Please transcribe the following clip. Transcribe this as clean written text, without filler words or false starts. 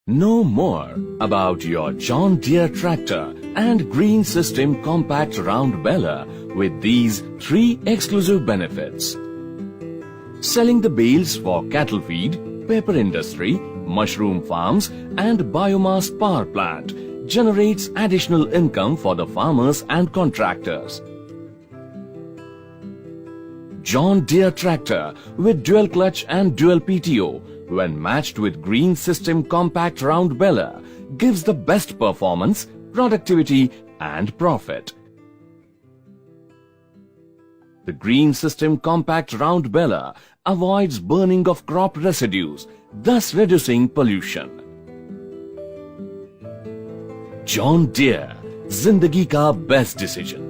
Know more about your John Deere tractor and Green System Compact Round Baler with these 3 exclusive benefits. Selling the bales for cattle feed, paper industry, mushroom farms and biomass power plant generates additional income for the farmers and contractors. John Deere tractor with dual clutch and dual PTO when matched with Green System Compact Round Baler gives the best performance, productivity and profit. The Green System Compact Round Baler avoids burning of crop residues, thus reducing pollution. John Deere, जिंदगी का best decision.